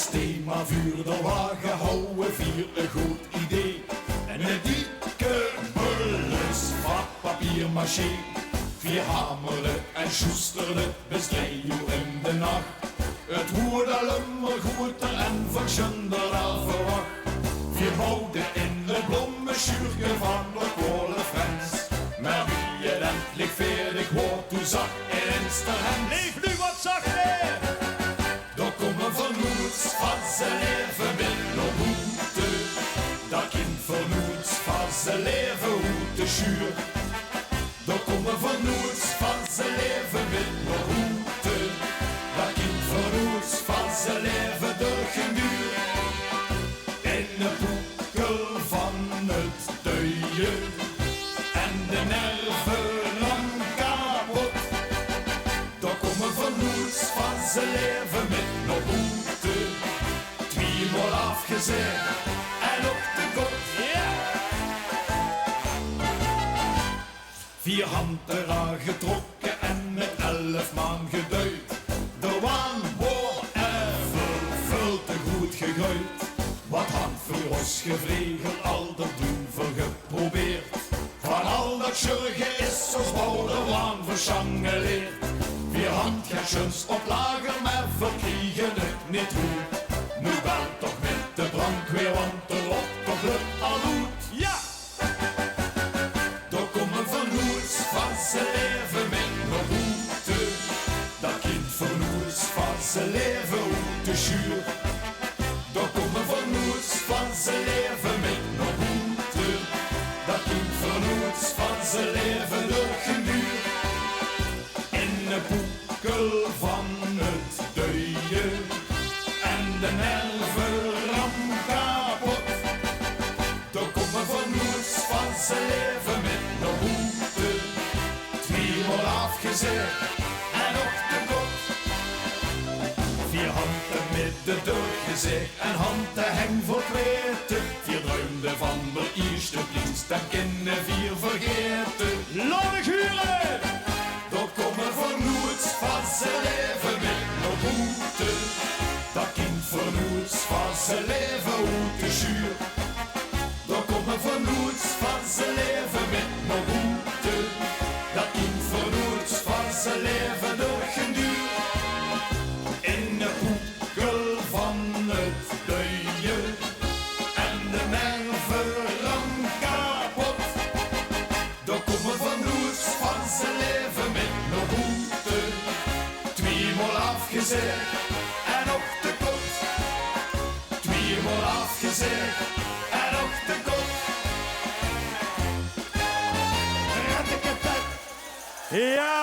thema vuur de wagen houden, vier een goed idee. En een dikke bulles van papier maché. Vier hameren en sjoesteren, bis 3 uur in de nacht. Het wordt allemaal goed en verschunder al verwacht. Vier bouwden in de bloemenschuurke van de kolenfrens. Maar wie je endlich veerdig wordt, toen zag in Insterhand. Leef nu wat zachter! Daar komen vernoets van zijn leven minder hoete. Dat kind vernoets van zijn leven hoete schuur. Daar komen vernoets van zijn leven minder hoete. Dat kind vernoets van zijn leven door geen duur. In de boekel van het duien en de nerven lang kapot. Daar komen vernoets van zijn leven minder hoete. Tweemaal afgezet en op de kop. Vier handen aangetrokken en met 11 man geduid. De waan wordt veel te goed gegooid. Wat had voor ons gevregeld, al dat doen voor geprobeerd. Van al dat sjurgen is ons bouwde waan verschangeleerd. Vier handjesjes op lager, maar verkriegen het niet goed. Nu belt toch met de brandweer, want de rot toch lukt al goed. Ja! Daar komen vernoets van zijn leven minder hoete. Dat kind vernoets van zijn leven hoete schuur. Daar komen vernoets van zijn leven minder hoete. Dat kind vernoets van zijn leven door geen duur. In de boekel van het duien en de nerven ram kapot. Daar komen vernoets van zijn leven minder hoete. Tweemaal afgezet en op de kop. Vier handen midden doorgezegd en handen heng voor kweten. Vier druimden van de eerste dienst en kinderen vier vergeten. Lange huren! Daar komen vernoets van zijn leven minder hoete. Dat kind vernoets van zijn leven hoete schuur. Daar komen vernoets van zijn leven minder hoete. Dat kind vernoets van zijn leven door geen duur. In de boekel van het duien en de nerven lang kapot. Daar komen vernoets van zijn leven minder hoete. Tweemaal afgezet en op de kop. Tweemaal afgezet en op de kop. Ja!